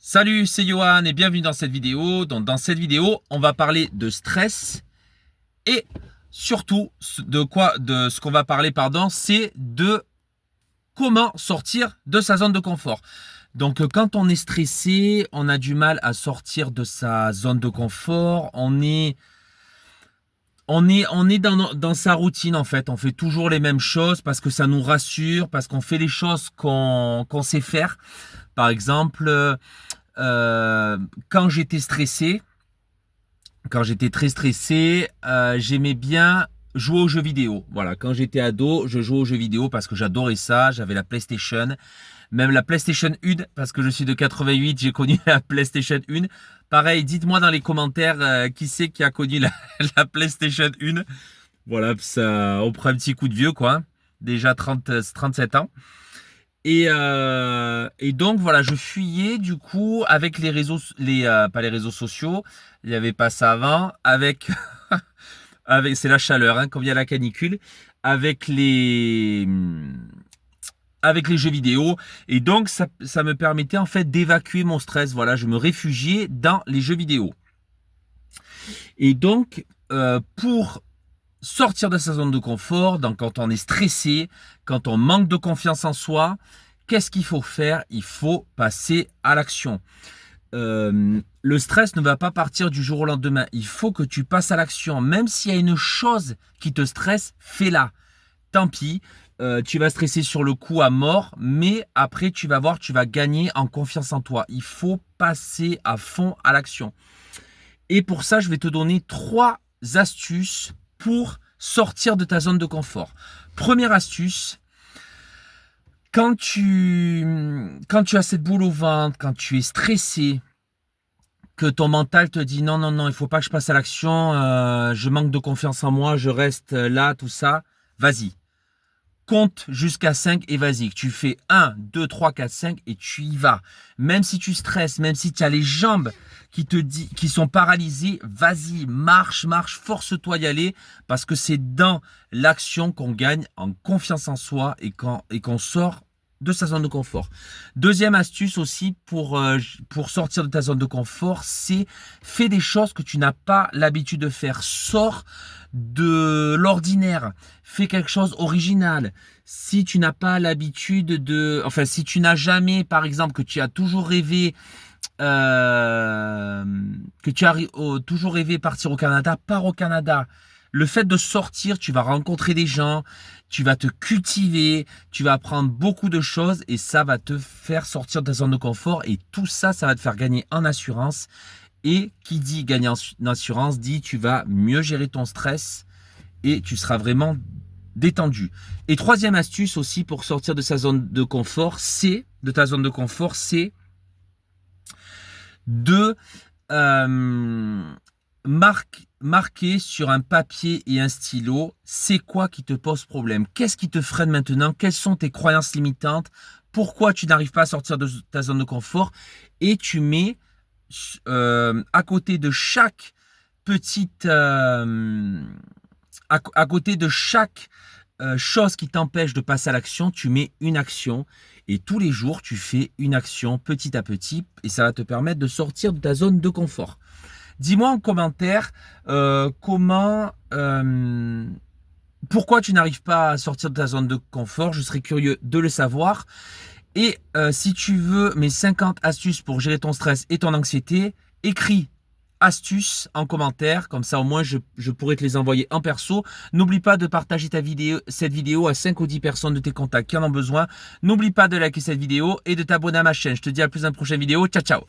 Salut, c'est Johan et bienvenue dans cette vidéo. Donc, dans cette vidéo, on va parler de stress et surtout de ce qu'on va parler, c'est de comment sortir de sa zone de confort. Donc, quand on est stressé, on a du mal à sortir de sa zone de confort. On est dans sa routine en fait. On fait toujours les mêmes choses parce que ça nous rassure, parce qu'on fait les choses qu'on sait faire. Par exemple, quand j'étais très stressé, j'aimais bien jouer aux jeux vidéo. Voilà, quand j'étais ado, je jouais aux jeux vidéo parce que j'adorais ça. J'avais la PlayStation, même la PlayStation 1 parce que je suis de 88, j'ai connu la PlayStation 1. Pareil, dites-moi dans les commentaires qui c'est qui a connu la PlayStation 1. Voilà, ça, on prend un petit coup de vieux quoi. Déjà 37 ans. Et donc voilà, je fuyais du coup avec les réseaux, pas les réseaux sociaux, il n'y avait pas ça avant, avec c'est la chaleur, hein, comme il y a la canicule, avec les jeux vidéo. Et donc ça me permettait en fait d'évacuer mon stress. Voilà, je me réfugiais dans les jeux vidéo. Et donc pour sortir de sa zone de confort, donc quand on est stressé, quand on manque de confiance en soi, qu'est-ce qu'il faut faire? Il faut passer à l'action. Le stress ne va pas partir du jour au lendemain. Il faut que tu passes à l'action. Même s'il y a une chose qui te stresse, fais-la. Tant pis, tu vas stresser sur le coup à mort, mais après tu vas voir, tu vas gagner en confiance en toi. Il faut passer à fond à l'action. Et pour ça, je vais te donner 3 astuces pour sortir de ta zone de confort. Première astuce, quand tu as cette boule au ventre, quand tu es stressé, que ton mental te dit non, il faut pas que je passe à l'action, je manque de confiance en moi, je reste là, tout ça, vas-y. Compte jusqu'à 5 et vas-y. Tu fais 1, 2, 3, 4, 5 et tu y vas. Même si tu stresses, même si tu as les jambes qui sont paralysées, vas-y, marche, force-toi d'y aller parce que c'est dans l'action qu'on gagne en confiance en soi et qu'on sort de sa zone de confort. Deuxième astuce aussi pour sortir de ta zone de confort, c'est fais des choses que tu n'as pas l'habitude de faire. Sors de l'ordinaire. Fais quelque chose original. Si tu n'as pas l'habitude si tu n'as jamais, par exemple, que tu as toujours rêvé partir au Canada, pars au Canada. Le fait de sortir, tu vas rencontrer des gens, tu vas te cultiver, tu vas apprendre beaucoup de choses et ça va te faire sortir de ta zone de confort et tout ça, ça va te faire gagner en assurance. Et qui dit gagner en assurance dit tu vas mieux gérer ton stress et tu seras vraiment détendu. Et troisième astuce aussi pour sortir de sa zone de confort, c'est de marquer sur un papier et un stylo, c'est quoi qui te pose problème? Qu'est-ce qui te freine maintenant? Quelles sont tes croyances limitantes? Pourquoi tu n'arrives pas à sortir de ta zone de confort? Et tu mets à côté de chaque petite à côté de chaque chose qui t'empêche de passer à l'action, tu mets une action et tous les jours tu fais une action petit à petit et ça va te permettre de sortir de ta zone de confort. Dis-moi en commentaire pourquoi tu n'arrives pas à sortir de ta zone de confort. Je serais curieux de le savoir. Et si tu veux mes 50 astuces pour gérer ton stress et ton anxiété, écris astuces en commentaire, comme ça au moins je pourrais te les envoyer en perso. N'oublie pas de partager cette vidéo à 5 ou 10 personnes de tes contacts qui en ont besoin. N'oublie pas de liker cette vidéo et de t'abonner à ma chaîne. Je te dis à plus dans une prochaine vidéo. Ciao, ciao.